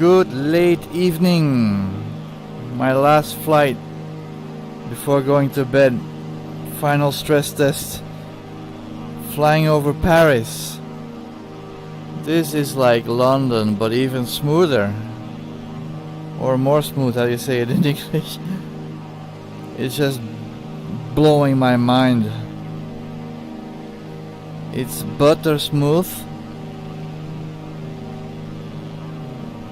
Good late evening. My last flight before going to bed. Final stress test. Flying over Paris. This is like London, but even smoother. Or more smooth, how do you say it in English? It's just blowing my mind. It's butter smooth.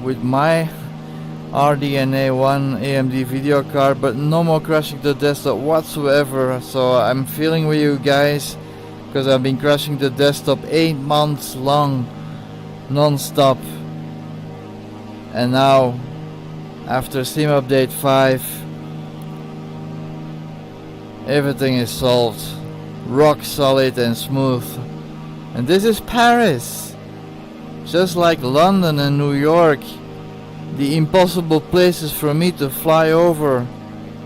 With my RNDA1 AMD video card, but no more crashing the desktop whatsoever. So I'm feeling with you guys, because I've been crashing the desktop 8 months long, non-stop. And now, after Steam Update 5, everything is solved, rock solid and smooth. And this is Paris. Just like London and New York, the impossible places for me to fly over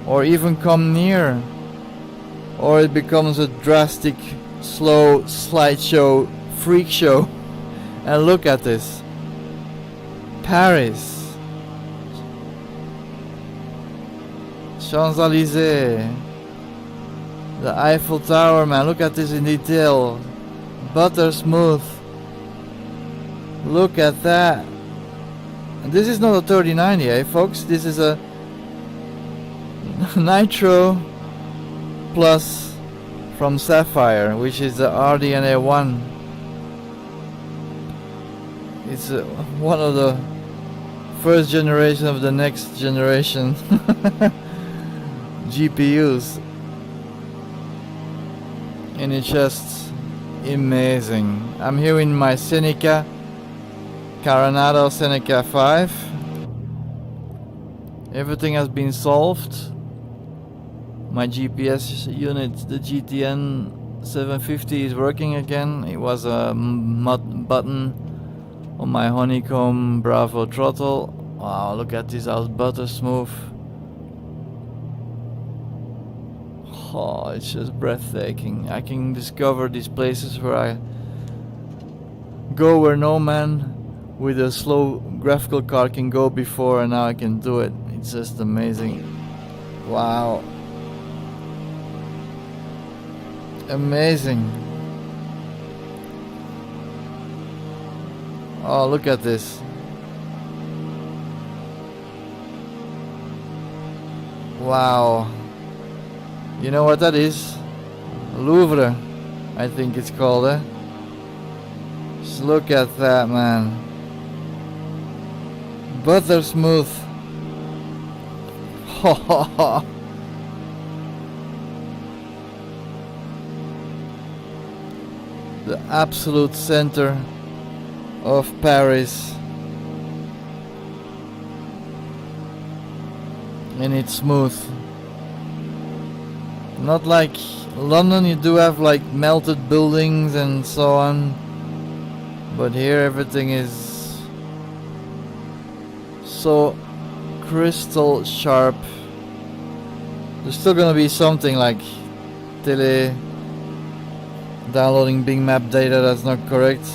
or even come near, or it becomes a drastic, slow slideshow, freak show. And look at this, Paris, Champs-Élysées, the Eiffel Tower, man, look at this in detail, butter smooth. Look at that. And this is not a 3090, eh, folks? This is a Nitro Plus from Sapphire, which is the RNDA1. It's one of the first generation of the next generation GPUs. And it's just amazing. I'm here in my Seneca Coronado Seneca 5. Everything has been solved. My GPS unit, the GTN 750, is working again. It was a button on my Honeycomb Bravo throttle. Wow, look at this, how butter smooth. Oh, it's just breathtaking. I can discover these places where I go where no man with a slow graphical card can go before, and now I can do it. It's just amazing. Wow. Amazing. Oh, look at this. Wow. You know what that is? Louvre, I think it's called, eh? Just look at that, man. Butter smooth. The absolute center of Paris. And it's smooth. Not like London, you do have like melted buildings and so on. But here everything is so crystal sharp. There's still gonna be something like downloading Bing Map data that's not correct,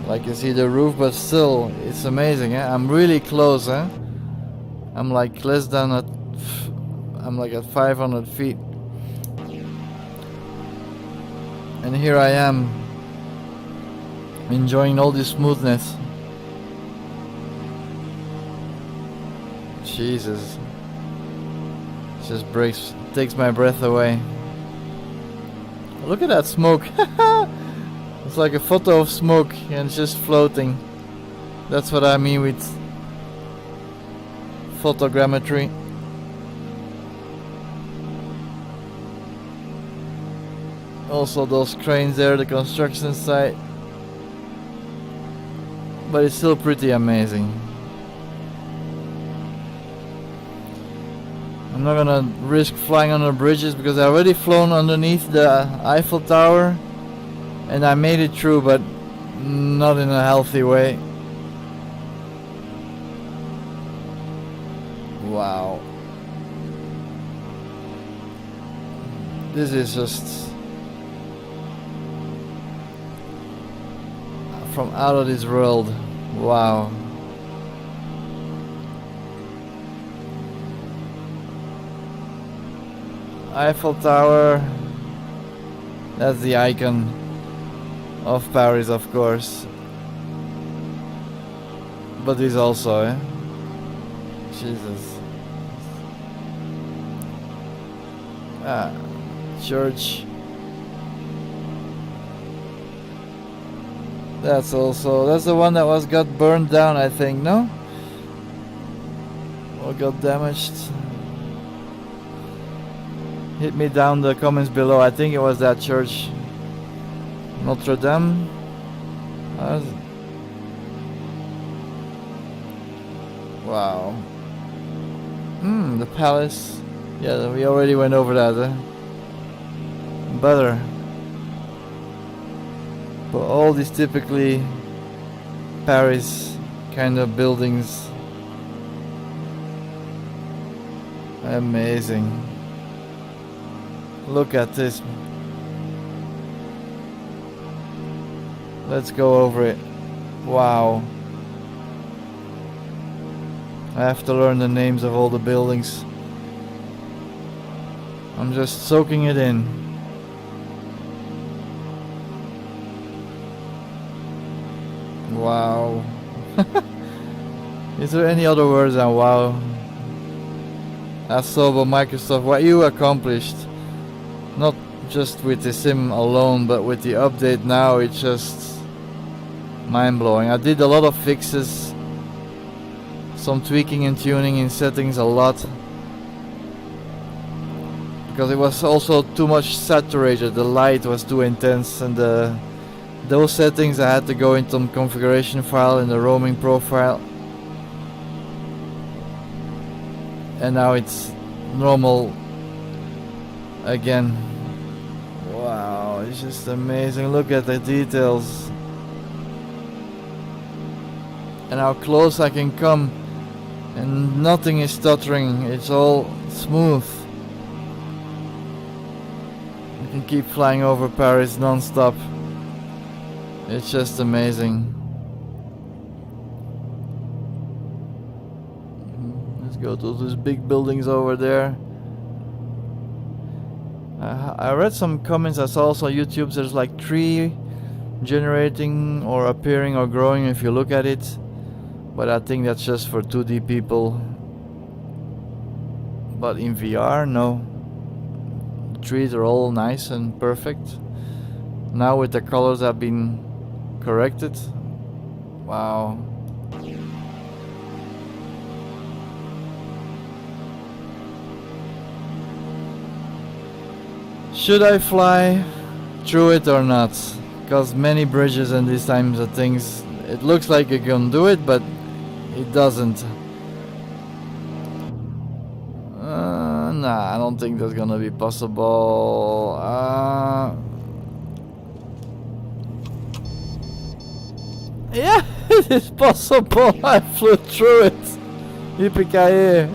like you see the roof, but still it's amazing, eh? I'm really close, eh? I'm like less than I'm like at 500 feet, and here I am enjoying all this smoothness. Jesus, it just takes my breath away. Look at that smoke. It's like a photo of smoke and it's just floating. That's what I mean with photogrammetry. Also those cranes there, the construction site. But it's still pretty amazing. I'm not gonna risk flying under bridges because I already flown underneath the Eiffel Tower and I made it through, but not in a healthy way. Wow. This is just from out of this world. Wow. Eiffel Tower. That's the icon of Paris, of course. But this also, eh? Jesus. Ah, church. That's the one that got burned down, I think, no? Or got damaged. Hit me down the comments below. I think it was that church. Notre Dame. Wow. The palace. Yeah, we already went over that. Butter. But all these typically Paris kind of buildings. Amazing. Look at this. Let's go over it. Wow. I have to learn the names of all the buildings. I'm just soaking it in. Wow. Is there any other words than wow? Asobo, Microsoft, what you accomplished. Not just with the sim alone, but with the update now, it's just mind-blowing. I did a lot of fixes. Some tweaking and tuning in settings a lot. Because it was also too much saturated. The light was too intense, and those settings I had to go into some configuration file in the roaming profile. And now it's normal again. Wow, it's just amazing. Look at the details. And how close I can come. And nothing is stuttering. It's all smooth. You can keep flying over Paris non-stop. It's just amazing. Let's go to those big buildings over there. I read some comments. I saw also on YouTube there's like tree generating or appearing or growing if you look at it. But I think that's just for 2D people. But in VR, no. The trees are all nice and perfect. Now with the colors have been corrected. Wow. Should I fly through it or not? Because many bridges and these types of things, it looks like you can do it, but it doesn't. Nah, I don't think that's gonna be possible. Yeah, it is possible. I flew through it. Yippee-ki-yay.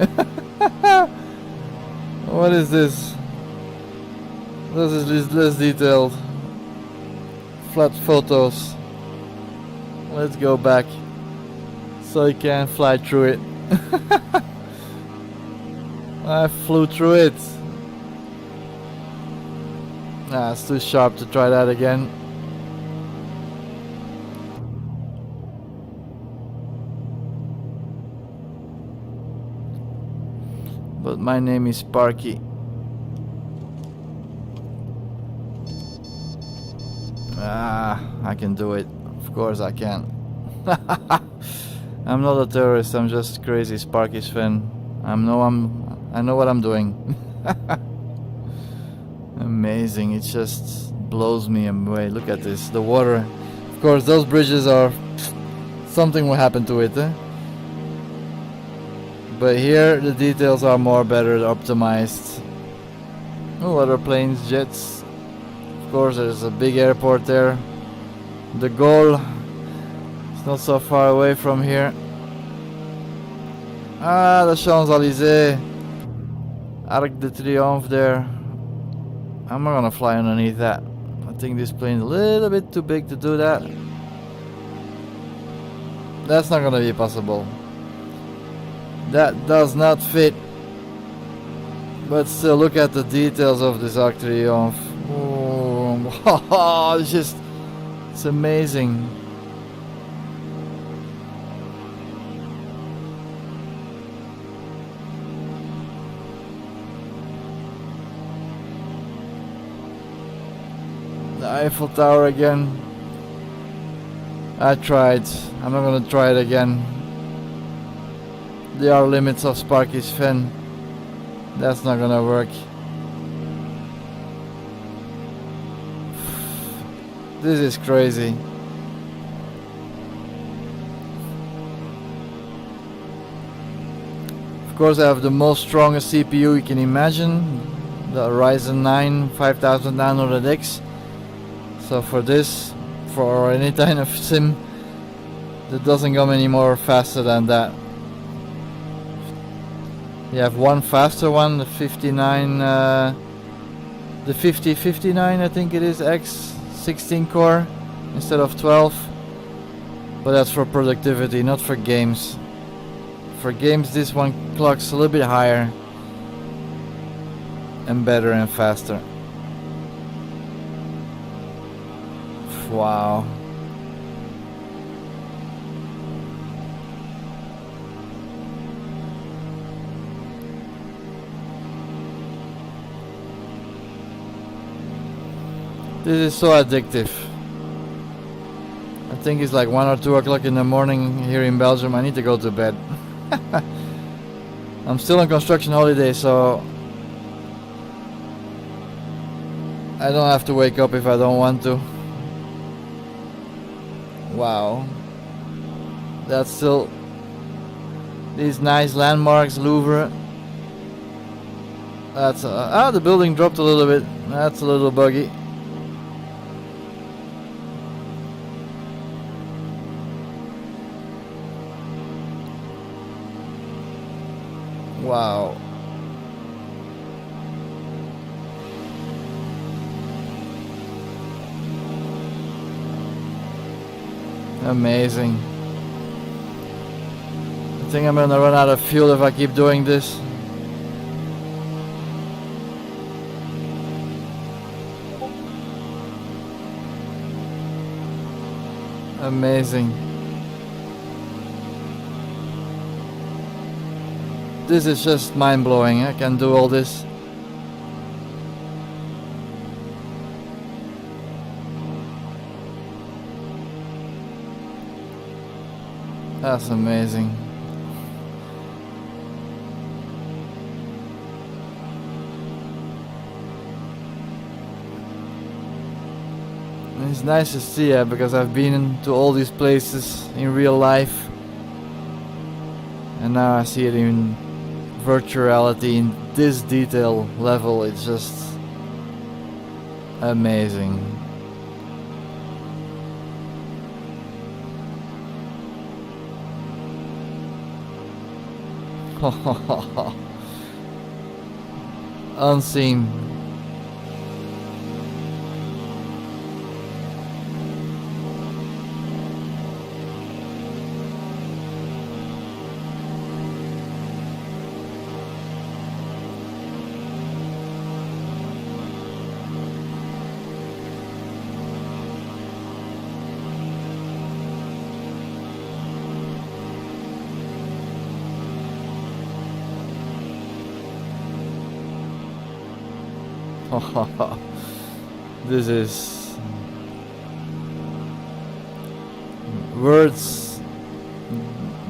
What is this? This is less detailed. Flat photos. Let's go back so I can fly through it. I flew through it. Nah, it's too sharp to try that again. But my name is Sparky. I can do it. Of course I can. I'm not a terrorist, I'm just a crazy Sparky's fan. I know what I'm doing. Amazing, it just blows me away. Look at this, the water. Of course those bridges are... something will happen to it, eh? But here the details are better optimized. Oh, other planes, jets. Of course there's a big airport there. De Gaulle. It's not so far away from here. Ah, the Champs-Élysées. Arc de Triomphe there. I'm not gonna fly underneath that. I think this plane's a little bit too big to do that. That's not gonna be possible. That does not fit But still, look at the details of this Arc-Triumph. Oh, it's amazing. The Eiffel Tower again. I tried. I'm not gonna try it again. There are limits of Sparky's fin. That's not gonna work. This is crazy. Of course, I have the most strongest CPU you can imagine, the Ryzen 9 5900X. So for this, for any kind of sim, that doesn't come any more faster than that. You have one faster one, the 59, the 5059 I think it is, X 16 core instead of 12. But that's for productivity, not for games. For games this one clocks a little bit higher and better and faster. Wow. This is so addictive. I think it's like 1 or 2 o'clock in the morning here in Belgium. I need to go to bed. I'm still on construction holiday, so I don't have to wake up if I don't want to. Wow. That's still these nice landmarks, Louvre. That's the building dropped a little bit. That's a little buggy. Wow. Amazing. I think I'm gonna run out of fuel if I keep doing this. Amazing. This is just mind-blowing. I can do all this. That's amazing. And it's nice to see it because I've been to all these places in real life, and now I see it in virtual reality in this detail level. It's just amazing. Unseen. This is words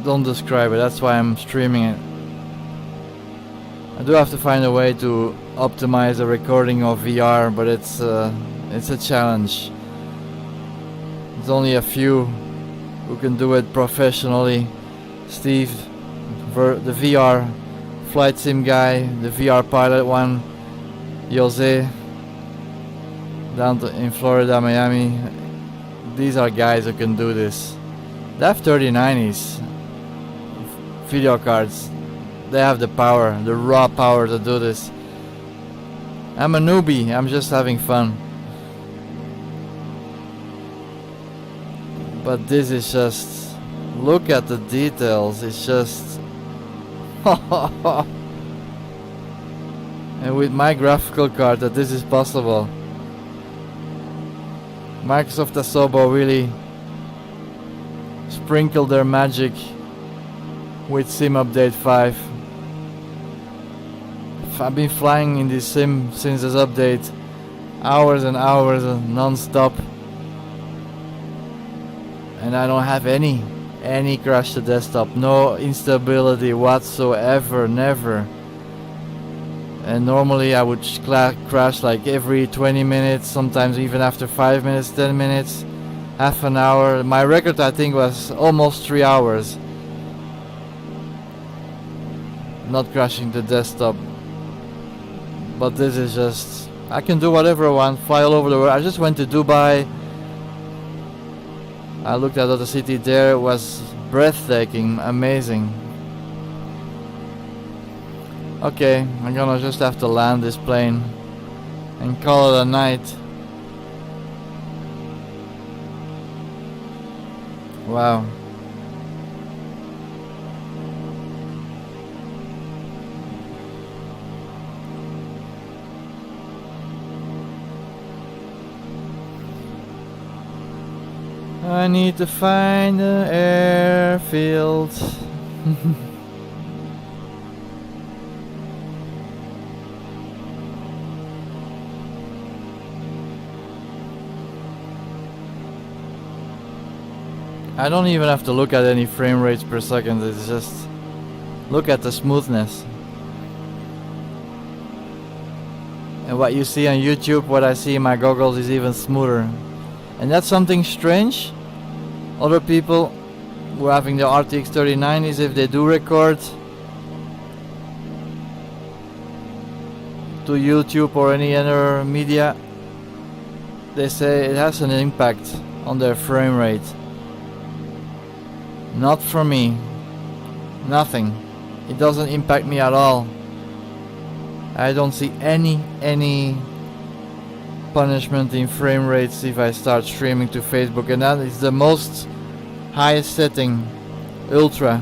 don't describe it. That's why I'm streaming it. I do have to find a way to optimize the recording of VR, but it's a challenge. There's only a few who can do it professionally. Steve, the VR flight sim guy, the VR pilot one, Jose down in Florida, Miami. These are guys who can do this. They have 3090s video cards. They have the power, the raw power to do this. I'm a newbie, I'm just having fun. But this is just, look at the details, it's just and with my graphical card that this is possible. Microsoft Asobo really sprinkled their magic with Sim Update 5. I've been flying in this sim since this update, hours and hours non-stop, and I don't have any crash to desktop, no instability whatsoever, never. And normally I would crash like every 20 minutes, sometimes even after 5 minutes, 10 minutes, half an hour. My record I think was almost 3 hours not crashing the desktop. But this is just, I can do whatever I want, fly all over the world. I just went to Dubai. I looked at the city there, it was breathtaking, amazing. Okay, I'm gonna just have to land this plane and call it a night. Wow. I need to find the airfield. I don't even have to look at any frame rates per second, it's just look at the smoothness. And what you see on YouTube, what I see in my goggles is even smoother. And that's something strange. Other people who are having the RTX 3090s, if they do record to YouTube or any other media, they say it has an impact on their frame rate. Not for me. Nothing. It doesn't impact me at all. I don't see any punishment in frame rates if I start streaming to Facebook, and that is the most highest setting, ultra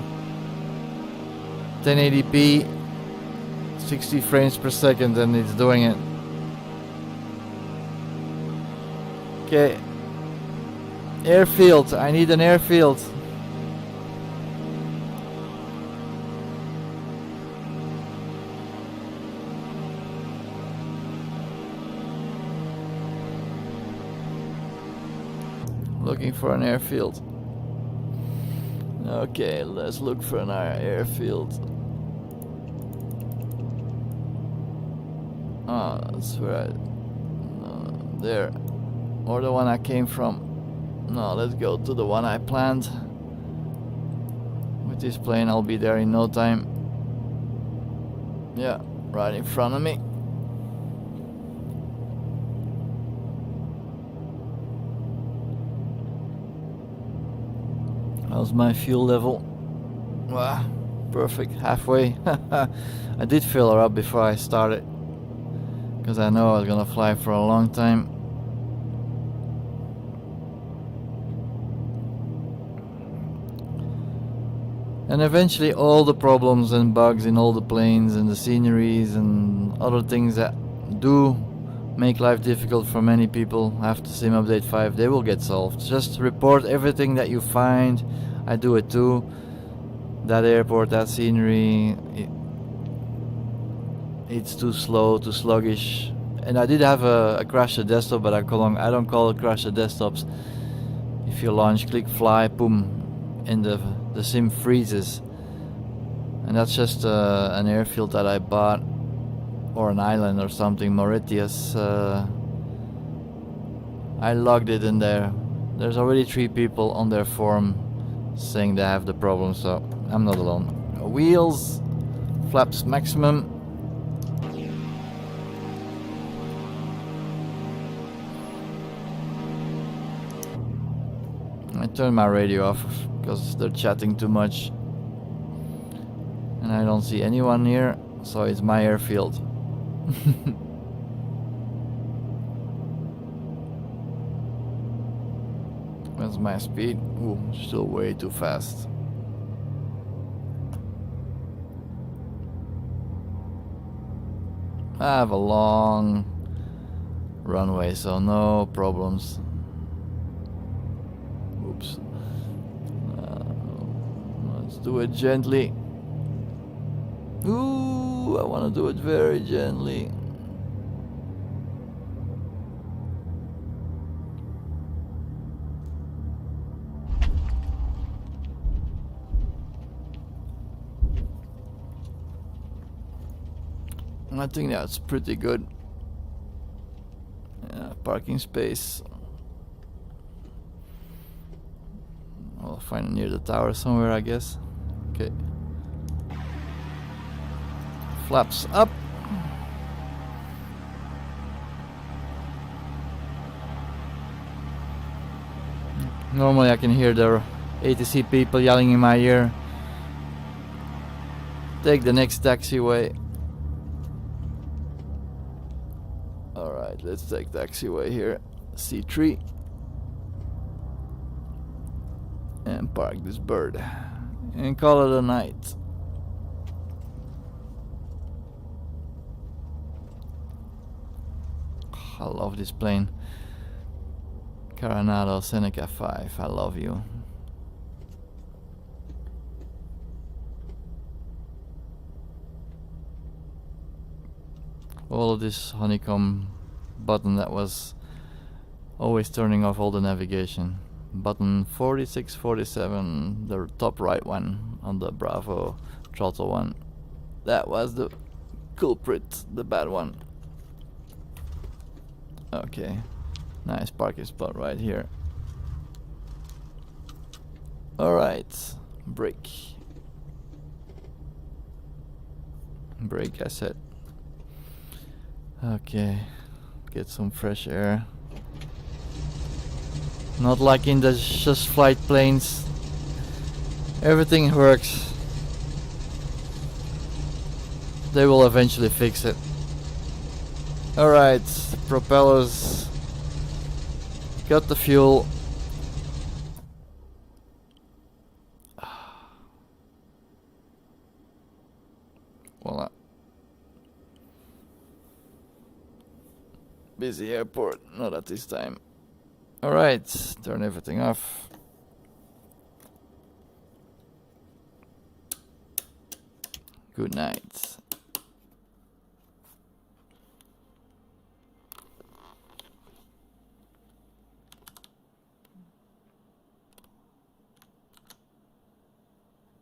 1080p 60 frames per second, and it's doing it. Okay, airfield, I need an airfield. Looking for an airfield. Okay, let's look for an airfield. Oh, that's right. There. Or the one I came from. No, let's go to the one I planned. With this plane, I'll be there in no time. Yeah, right in front of me. How's my fuel level? Wow, perfect, halfway. I did fill her up before I started, because I know I was gonna fly for a long time. And eventually all the problems and bugs in all the planes and the sceneries and other things that do make life difficult for many people after Sim Update 5, they will get solved. Just report everything that you find. I do it too. That airport, that scenery, it's too slow, too sluggish. And I did have a crash to desktop, but I don't call it crash to desktops. If you launch, click fly, boom, and the sim freezes. And that's just an airfield that I bought, or an island or something, Mauritius. I logged it in there. There's already 3 people on their forum saying they have the problem, so I'm not alone. Wheels, flaps maximum. I turned my radio off because they're chatting too much. And I don't see anyone here, so it's my airfield. What's my speed? Ooh, still way too fast. I have a long runway, so no problems. Oops. Let's do it gently. Ooh, I want to do it very gently. I think that's pretty good. Yeah, parking space. I'll find it near the tower somewhere, I guess. Okay. Flaps up. Normally I can hear the ATC people yelling in my ear. Take the next taxiway. Alright, let's take taxiway here. C3. And park this bird. And call it a night. I love this plane. Coronado Seneca 5, I love you. All of this honeycomb button that was always turning off all the navigation. Button 46, 47, the top right one on the Bravo throttle one. That was the culprit, the bad one. Okay, nice parking spot right here. Alright, brake. Brake, I said. Okay, get some fresh air. Not like in the just flight planes. Everything works. They will eventually fix it. Alright, propellers. Got the fuel. Voila. Busy airport, not at this time. Alright, turn everything off. Good night.